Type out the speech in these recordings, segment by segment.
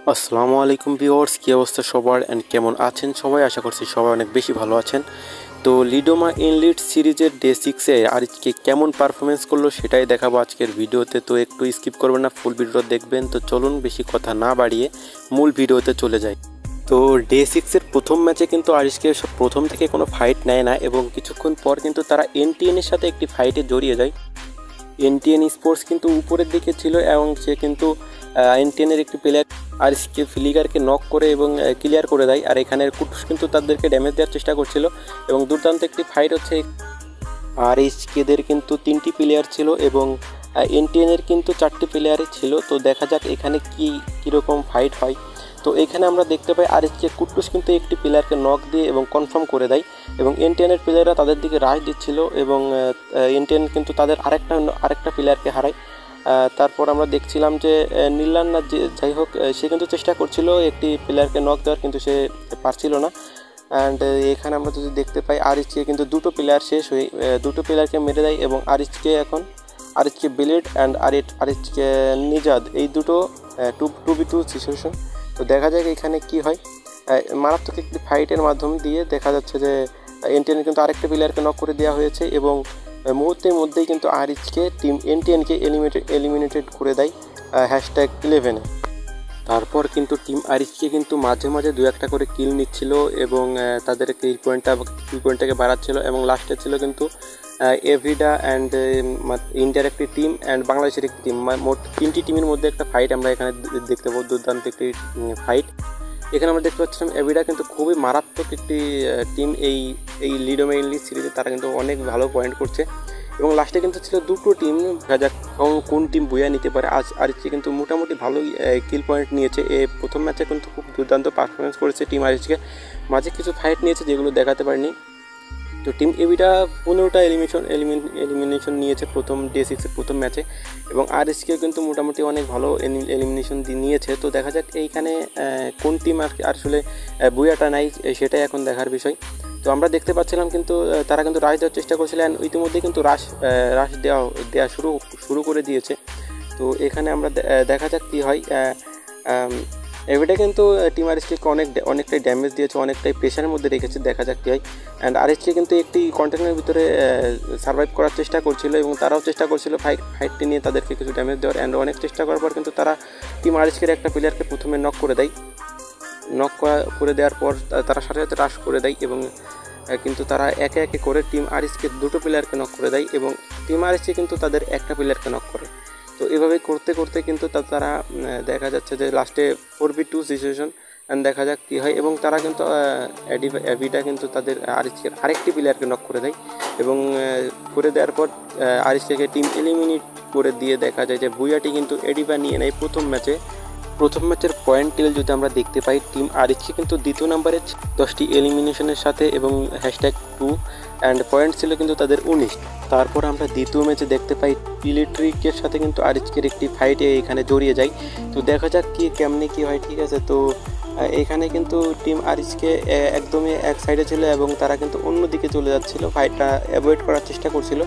আসসালামু আলাইকুম ভিউয়ার্স, কী অবস্থা সবার অ্যান্ড কেমন আছেন সবাই? আশা করছি সবাই অনেক বেশি ভালো আছেন। তো লিডোমা ইনলিট সিরিজের ডে 6-এ আজকে কেমন পারফরমেন্স করলো সেটাই দেখাবো আজকের ভিডিওতে। তো একটু স্কিপ করবেন না, ফুল ভিডিও দেখবেন। তো চলুন বেশি কথা না বাড়িয়ে মূল ভিডিওতে চলে যাই। তো ডে 6-এর প্রথম ম্যাচে কিন্তু আরিশকে প্রথম থেকে কোনো ফাইট নেয় না এবং কিছুক্ষণ পর কিন্তু তারা এনটিএনের সাথে একটি ফাইটে জড়িয়ে যায়। এনটিএন স্পোর্টস কিন্তু উপরের দিকে ছিল এবং সে কিন্তু এনটিএনের একটি প্লেয়ার আরিশকে ফিলিগারকে নক করে এবং ক্লিয়ার করে দেয়। আর এখানের কুটুস কিন্তু তাদেরকে ড্যামেজ দেওয়ার চেষ্টা করছিল এবং দুর্দান্ত একটি ফাইট হচ্ছে। আরিশকেদের কিন্তু 3টি প্লেয়ার ছিল এবং এনটিএনের কিন্তু 4টি প্লেয়ারই ছিল। তো দেখা যাক এখানে কীরকম ফাইট হয়। তো এখানে আমরা দেখতে পাই আরিশকে কুটুস কিন্তু একটি প্লেয়ারকে নক দিয়ে এবং কনফার্ম করে দেয় এবং এনটিএনের প্লেয়াররা তাদের দিকে রাশ দিচ্ছিল এবং এনটিএন কিন্তু তাদের আরেকটা প্লেয়ারকে হারায়। তারপর আমরা দেখছিলাম যে নীলান না যাই হোক, সে কিন্তু চেষ্টা করছিল একটি প্লেয়ারকে নক দেওয়ার, কিন্তু সে পারছিল না। অ্যান্ড এখানে আমরা যদি দেখতে পাই আরিশকে কিন্তু দুটো প্লেয়ার শেষ হয়ে দুটো প্লেয়ারকে মেরে দেয় এবং আরিশকে বিলেড অ্যান্ড আরিশকে নিজাদ, এই দুটো 2v2 সিচুয়েশন। তো দেখা যাক এখানে কি হয়। মারাত্মক একটি ফাইটের মাধ্যম দিয়ে দেখা যাচ্ছে যে এনটিএন কিন্তু আরেকটা প্লেয়ারকে নক করে দেওয়া হয়েছে এবং মুহূর্তের মধ্যেই কিন্তু আরিশকে টিম এনটিএনকে এলিমিনেটেড করে দেয় #11-এ। তারপর কিন্তু টিম আরিশকে কিন্তু মাঝে মাঝে 2-1টা করে কিল নিচ্ছিল এবং তাদের কিল পয়েন্টটাকে বাড়াচ্ছিল এবং লাস্টে ছিল কিন্তু এভিডা অ্যান্ড ইন্ডিয়ার একটি টিম অ্যান্ড বাংলাদেশের একটি টিম, মোট 3টি টিমের মধ্যে একটা ফাইট আমরা এখানে দেখতে পাবো। দুর্দান্ত একটি ফাইট এখানে আমরা দেখতে পাচ্ছিলাম। এভিডা কিন্তু খুবই মারাত্মক একটি টিম এই লিডোমা ইনলিট সিরিজে, তারা কিন্তু অনেক ভালো পয়েন্ট করছে এবং লাস্টে কিন্তু ছিল দুটো টিম, দেখা যাক কোন টিম বইয়া নিতে পারে। আরিশকে কিন্তু মোটামুটি ভালোই কিল পয়েন্ট নিয়েছে। প্রথম ম্যাচে কিন্তু খুব দুর্দান্ত পারফরমেন্স করেছে টিম আরিশকে, মাঝে কিছু ফাইট নিয়েছে যেগুলো দেখাতে পারেনি। তো টিম এভিটা 15টা এলিমিনেশন নিয়েছে প্রথম ডে 6-এর প্রথম ম্যাচে এবং আরিশকেও কিন্তু মোটামুটি অনেক ভালো এলিমিনেশন নিয়েছে। তো দেখা যাক এইখানে কোন টিম আসলে বুয়াটা নাই সেটাই এখন দেখার বিষয়। তো আমরা দেখতে পাচ্ছিলাম কিন্তু তারা কিন্তু রাশ দেওয়ার চেষ্টা করছিলেন, ইতিমধ্যে কিন্তু রাশ দেওয়া শুরু করে দিয়েছে। তো এখানে আমরা দেখা যাক কী হয়। এভিটা কিন্তু টিম আরিশকে অনেকটাই ড্যামেজ দিয়েছে, অনেকটাই প্রেশারের মধ্যে রেখেছে, দেখা যাক কী হয়। অ্যান্ড আরিশকে কিন্তু একটি কন্টেনারের ভিতরে সার্ভাইভ করার চেষ্টা করছিল এবং তারাও চেষ্টা করছিল ফাইটটি নিয়ে তাদেরকে কিছু ড্যামেজ দেওয়ার। অ্যান্ড অনেক চেষ্টা করার পর কিন্তু তারা টিম আরিশকের একটা প্লেয়ারকে প্রথমে নক করে দেওয়ার পর তারা সাথে সাথে রাশ করে দেয় এবং কিন্তু তারা একে একে করে টিম আরিশকে দুটো প্লেয়ারকে নক করে দেয় এবং টিম আরিশকে কিন্তু তাদের একটা প্লেয়ারকে নক করে। তো এভাবে করতে করতে কিন্তু তারা দেখা যাচ্ছে যে লাস্টে 4v2 সিচুয়েশন, অ্যান্ড দেখা যাক কী হয়। এবং তারা কিন্তু এভিটা কিন্তু তাদের আরিশকে আরেকটি প্লেয়ারকে নক করে দেয় এবং করে দেওয়ার পর আরিশকে টিম এলিমিনেট করে দিয়ে দেখা যায় যে বুয়াটি কিন্তু এডিভা নিয়ে নেয় প্রথম ম্যাচের পয়েন্ট টেল যদি আমরা দেখতে পাই, টিম আরিশকে কিন্তু দ্বিতীয় নম্বরে 10টি এলিমিনেশনের সাথে এবং #2 অ্যান্ড পয়েন্ট ছিল কিন্তু তাদের 19। তারপর আমরা দ্বিতীয় ম্যাচে দেখতে পাই ইলেকট্রিকের সাথে কিন্তু আরিশকের একটি ফাইটে এখানে জড়িয়ে যায়। তো দেখা যাক কেমনে কী হয়, ঠিক আছে। তো এখানে কিন্তু টিম আরিশকে একদমই এক সাইডে ছিল এবং তারা কিন্তু অন্যদিকে চলে যাচ্ছিল, ফাইটটা অ্যাভয়েড করার চেষ্টা করছিল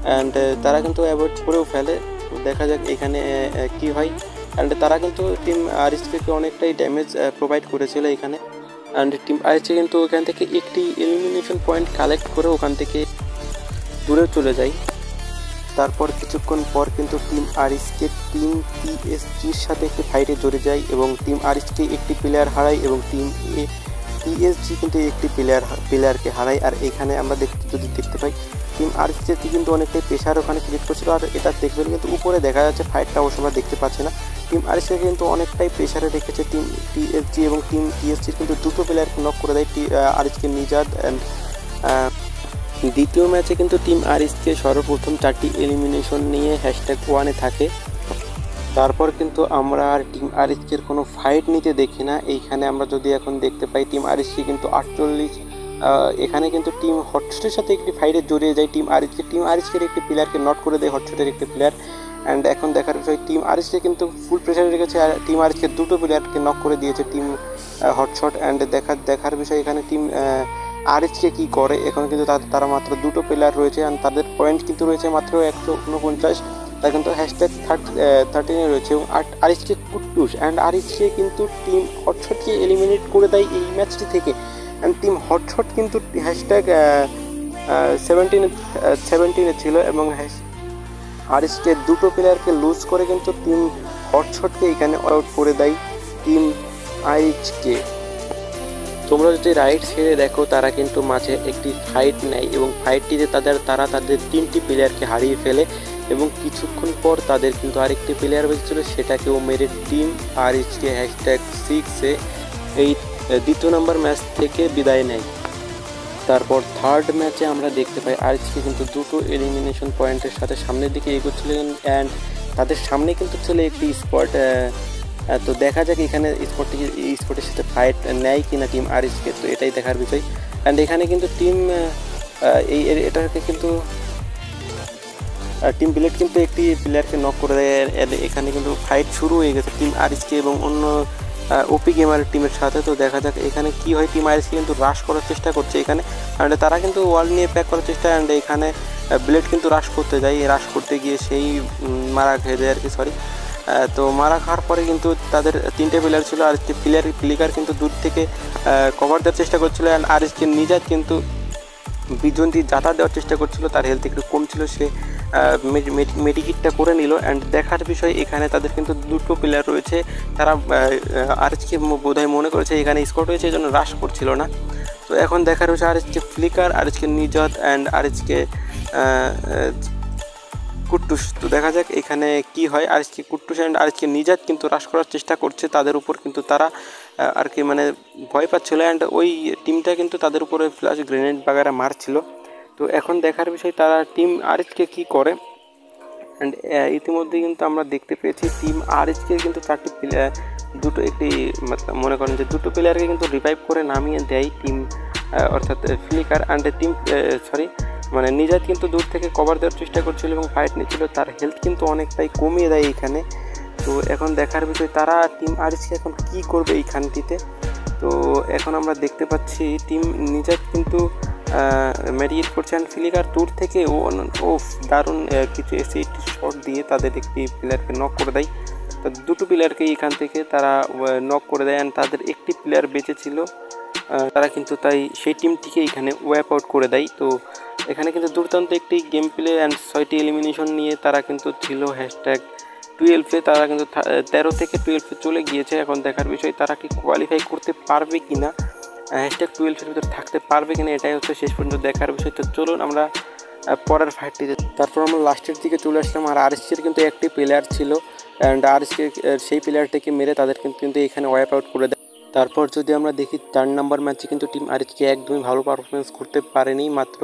অ্যান্ড তারা কিন্তু অ্যাভয়েড করেও ফেলে। তো দেখা যাক এখানে কী হয়। অ্যান্ড তারা কিন্তু টিম আরিশকে অনেকটাই ড্যামেজ প্রোভাইড করেছিল এখানে। অ্যান্ড টিম আরিশকে কিন্তু ওখান থেকে একটি এলিমিনেশন পয়েন্ট কালেক্ট করে ওখান থেকে দূরে চলে যায়। তারপর কিছুক্ষণ পর কিন্তু টিম আরিশকে টিম পিএসজির সাথে একটি ফাইটে জড়িয়ে যায় এবং টিম আরিশকে একটি প্লেয়ার হারায় এবং টিম পিএসজি কিন্তু একটি প্লেয়ারকে হারায়। আর এখানে আমরা যদি দেখতে পাই টিম আরিশকে কিন্তু অনেকটাই প্রেশার ওখানে ক্রিয়েট করছিল। আর এটা দেখবেন কিন্তু উপরে দেখা যাচ্ছে, ফাইটটা অবশ্য আমরা দেখতে পাচ্ছি না। টিম আরিশকে কিন্তু অনেকটাই প্রেশারে রেখেছে টিম পিএসজি এবং টিম পিএসজির কিন্তু দুটো প্লেয়ারকে নক করে দেয় আরিশকে নিজাদ অ্যান্ড দ্বিতীয় ম্যাচে কিন্তু টিম আরিশকে সর্বপ্রথম 4টি এলিমিনেশন নিয়ে #1-এ থাকে। তারপর কিন্তু আমরা আর টিম আরিশকের কোনো ফাইট নিতে দেখি না। এইখানে আমরা যদি এখন দেখতে পাই টিম আরিশকে কিন্তু 48 এখানে কিন্তু টিম হটশটের সাথে একটি ফাইটে জড়িয়ে যায় টিম আরিশকের একটি প্লেয়ারকে নট করে দেয় হটশটের একটি প্লেয়ার। অ্যান্ড এখন দেখার বিষয়, টিম আরিশকে কিন্তু ফুল প্রেশারে রেখেছে আর টিম আরিশকে দুটো প্লেয়ারকে নক করে দিয়েছে টিম হটশট। অ্যান্ড দেখার বিষয় এখানে টিম আরিশকে কী করে। এখন কিন্তু তারা মাত্র দুটো প্লেয়ার রয়েছে অ্যান্ড তাদের পয়েন্ট কিন্তু রয়েছে মাত্র 149 তারা কিন্তু হ্যাশট্যাগ 13 রয়েছে। এবং আরিজকে কুট্টুস অ্যান্ড আরিজকে কিন্তু টিম হটশটকে এলিমিনেট করে দেয় এই ম্যাচটি থেকে। অ্যান্ড টিম হটশট কিন্তু হ্যাশট্যাগ 17 ছিল এবং আরিজকে দুটো প্লেয়ারকে লুজ করে কিন্তু টিম হটশটকে এখানে আউট করে দেয় টিম আরিজকে। তোমরা যদি রাইট সাইডে দেখো তারা কিন্তু মাঝে একটি ফাইট নেয় এবং ফাইটটিতে তারা তাদের 3টি প্লেয়ারকে হারিয়ে ফেলে এবং কিছুক্ষণ পর তাদের কিন্তু আরেকটি প্লেয়ার বেঁচেছিল, সেটাকেও মেরে টিম আরিজকে হ্যাশট্যাগ 6-এ এই 2 নম্বর ম্যাচ থেকে বিদায় নেয়। তারপর থার্ড ম্যাচে আমরা দেখতে পাই আরিজকে কিন্তু দুটো এলিমিনেশন পয়েন্টের সাথে সামনের দিকে এগোচ্ছিলেন অ্যান্ড তাদের সামনে কিন্তু ছিল একটি স্পট। তো দেখা যাক এখানে স্পটের সাথে ফাইট নেয় কিনা টিম আরিজকে, তো এটাই দেখার বিষয়। অ্যান্ড এখানে কিন্তু এটাকে কিন্তু টিম বিলেট কিন্তু একটি প্লেয়ারকে নক করে দেয়। এখানে কিন্তু ফাইট শুরু হয়ে গেছে টিম আরিজকে এবং অন্য ওপি গেমার টিমের সাথে। তো দেখা যাক এখানে কি হয়। টিম আরিজকে কিন্তু রাশ করার চেষ্টা করছে এখানে, অ্যান্ড তারা কিন্তু ওয়াল নিয়ে প্যাক করার চেষ্টা, অ্যান্ড এখানে ব্লেড কিন্তু রাশ করতে যায়। রাশ করতে গিয়ে সেই মারা খেয়ে যায় আর কি, সরি। তো মারা খাওয়ার পরে কিন্তু তাদের 3টে প্লেয়ার ছিল, আর প্লেয়ার কিন্তু দূর থেকে কভার দেওয়ার চেষ্টা করছিল। অ্যান্ড আরিজকে নিজাত কিন্তু বিজন্তি যাতা দেওয়ার চেষ্টা করছিল, তার হেলথ একটু কম ছিল, সে মেডিকিটটা করে নিল। অ্যান্ড দেখার বিষয় এখানে তাদের কিন্তু দুটো প্লেয়ার রয়েছে, তারা আরিজকে বোধহয় মনে করেছে এখানে স্কট হয়েছে, এই জন্য রাশ করছিল না। তো এখন দেখার বিষয় আরিজকে ফ্লিকার, আরিজকে নিজাত অ্যান্ড আরিজকে কুট্টুস। তো দেখা যাক এখানে কি হয়। আরিজকে কুট্টুস অ্যান্ড আরিজকে নিজাত কিন্তু রাশ করার চেষ্টা করছে তাদের উপর, কিন্তু তারা আর কি মানে ভয় পাচ্ছিল, অ্যান্ড ওই টিমটা কিন্তু তাদের উপরে ফ্ল্যাশ গ্রেনেড বাগেরা মারছিল। তো এখন দেখার বিষয় তারা টিম আরিজকে কি করে। অ্যান্ড ইতিমধ্যে কিন্তু আমরা দেখতে পেয়েছি টিম আরিজকে কিন্তু মনে করেন যে দুটো প্লেয়ারকে কিন্তু রিভাইভ করে নামিয়ে দেয় টিম, অর্থাৎ ফ্লিকার অ্যান্ড নিজাত কিন্তু দূর থেকে কভার দেওয়ার চেষ্টা করছিল এবং ফাইট নিচ্ছিল, তার হেলথ কিন্তু অনেকটাই কমিয়ে দেয় এইখানে। তো এখন দেখার বিষয় তারা টিম আরিজকে এখন কি করবে এইখানটিতে। তো এখন আমরা দেখতে পাচ্ছি টিম নিজাত কিন্তু মেডিকেট করছে, অ্যান্ড ফ্লিকার দূর থেকে দারুণ কিছু এসিড শট দিয়ে তাদের একটি প্লেয়ারকে নক করে দেয়। দুটো প্লেয়ারকে এখান থেকে তারা নক করে দেয়, অ্যান্ড তাদের একটি প্লেয়ার বেঁচে ছিল, তারা কিন্তু তাই সেই টিমটিকে এখানে ওয়াইপ আউট করে দেয়। তো এখানে কিন্তু দুর্দান্ত একটি গেম প্লে অ্যান্ড 6টি এলিমিনেশন নিয়ে তারা কিন্তু ছিল হ্যাশট্যাগ 12-এ, তারা কিন্তু 13 থেকে 12-এ চলে গিয়েছে। এখন দেখার বিষয় তারা কি কোয়ালিফাই করতে পারবে কিনা, হ্যাশট্যাগ 12-এর ভিতরে থাকতে পারবে কিনা, এটাই হচ্ছে শেষ পর্যন্ত দেখার বিষয়। তো চলুন আমরা পরের ফাইটটিতে। তারপর আমরা লাস্টের দিকে চলে আসলাম, আর আরিজকের কিন্তু একটি প্লেয়ার ছিল, অ্যান্ড আরিজকে সেই প্লেয়ারটাকে মেরে তাদের কিন্তু এখানে ওয়াইপ আউট করে দেয়। তারপর যদি আমরা দেখি 4 নম্বর ম্যাচে কিন্তু টিম আরিজকে একদমই ভালো পারফরমেন্স করতে পারেনি, মাত্র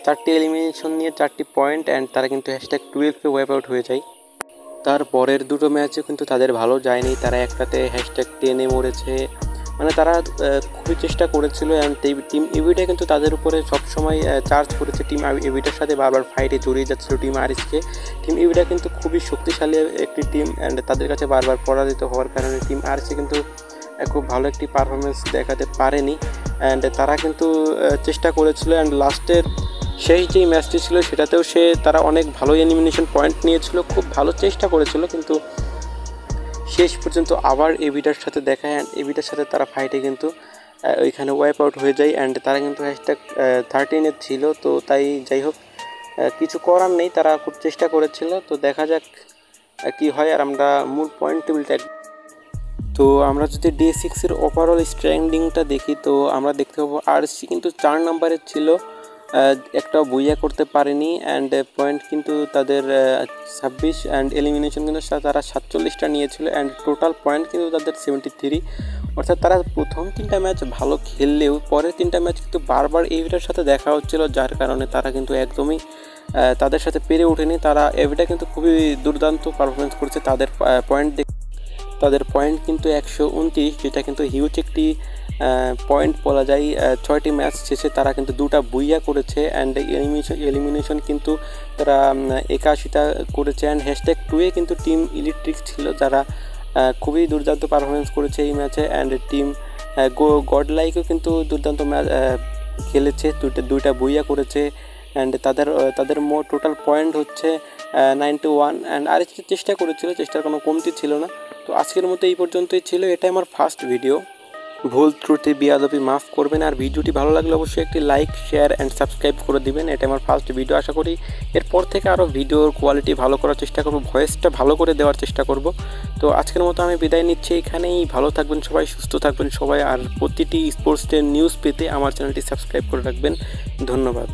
4টি এলিমিনেশন নিয়ে 4টি পয়েন্ট, অ্যান্ড তারা কিন্তু হ্যাশট্যাগ 12-এ ওয়াইপ আউট হয়ে যায়। তারপরের দুটো ম্যাচে কিন্তু তাদের ভালো যায়নি, তারা একটাতে হ্যাশট্যাগ 10-এ মরেছে, মানে তারা খুবই চেষ্টা করেছিল, অ্যান্ড টিম ইভিটা কিন্তু তাদের উপরে সবসময় চার্জ করেছে। টিম ইভিটার সাথে বারবার ফাইটে জড়িয়ে যাচ্ছিল টিম আরিজকে। টিম ইভিটা কিন্তু খুবই শক্তিশালী একটি টিম, অ্যান্ড তাদের কাছে বারবার পরাজিত হওয়ার কারণে টিম আরিজকে কিন্তু খুব ভালো একটি পারফরমেন্স দেখাতে পারেনি, অ্যান্ড তারা কিন্তু চেষ্টা করেছিল, অ্যান্ড লাস্টের শেষ যেই ম্যাচটি ছিল সেটাতেও তারা অনেক ভালো এলিমিনেশন পয়েন্ট নিয়েছিল, খুব ভালো চেষ্টা করেছিল, কিন্তু শেষ পর্যন্ত আবার এভিটার সাথে দেখা, অ্যান্ড এভিটার সাথে তারা ফাইটে কিন্তু ওইখানে ওয়াইপ আউট হয়ে যায়, অ্যান্ড তারা কিন্তু হ্যাশট্যাগ 13-এ ছিল। তো তাই যাই হোক, কিছু করার নেই, তারা খুব চেষ্টা করেছিল। তো দেখা যাক কি হয়। আর আমরা মূল পয়েন্ট টেবিলটা, তো আমরা যদি ডে 6-এর ওভারঅল স্ট্যান্ডিংটা দেখি, তো আমরা দেখতে পাবো আরসি কিন্তু 4 নম্বরের ছিল, একটা বইয়া করতে পারেনি, অ্যান্ড পয়েন্ট কিন্তু তাদের 26, অ্যান্ড এলিমিনেশন কিন্তু তারা 47টা নিয়েছিল, অ্যান্ড টোটাল পয়েন্ট কিন্তু তাদের 73। অর্থাৎ তারা প্রথম 3টা ম্যাচ ভালো খেললেও পরের 3টা ম্যাচ কিন্তু বারবার এভিটার সাথে দেখা হচ্ছিল, যার কারণে তারা কিন্তু একদমই তাদের সাথে পেরে ওঠেনি। তারা এভিটা কিন্তু খুবই দুর্দান্ত পারফরমেন্স করছে, তাদের পয়েন্ট কিন্তু 129, যেটা কিন্তু হিউজ একটি পয়েন্ট বলা যায়। 6টি ম্যাচ শেষে তারা কিন্তু 2টা বুইয়া করেছে, অ্যান্ড এলিমিনেশন কিন্তু তারা 81টা করেছে, অ্যান্ড হ্যাশট্যাগ 2-এ কিন্তু টিম ইলেকট্রিক ছিল, যারা খুবই দুর্দান্ত পারফরমেন্স করেছে এই ম্যাচে, অ্যান্ড টিম গডলাইকও কিন্তু দুর্দান্ত ম্যাচ খেলেছে, 2টা বুইয়া করেছে, অ্যান্ড তাদের টোটাল পয়েন্ট হচ্ছে 91 অ্যান্ড আরিজকে চেষ্টা করেছিল, চেষ্টার কোনো কমতি ছিল না। তো আজকের মতো এই পর্যন্তই ছিল, এটাই আমার ফার্স্ট ভিডিও। ভুল ত্রুটি বিয়াদবি মাফ করবেন, আর ভিডিওটি ভালো লাগলে অবশ্যই একটি লাইক শেয়ার অ্যান্ড সাবস্ক্রাইব করে দিবেন। এটা আমার ফার্স্ট ভিডিও, আশা করি এরপর থেকে আরও ভিডিওর কোয়ালিটি ভালো করার চেষ্টা করব, ভয়েসটা ভালো করে দেওয়ার চেষ্টা করব। তো আজকের মতো আমি বিদায় নিচ্ছি এখানেই। ভালো থাকবেন সবাই, সুস্থ থাকবেন সবাই, আর প্রতিটি স্পোর্টস ডে নিউজ পেতে আমার চ্যানেলটি সাবস্ক্রাইব করে রাখবেন। ধন্যবাদ।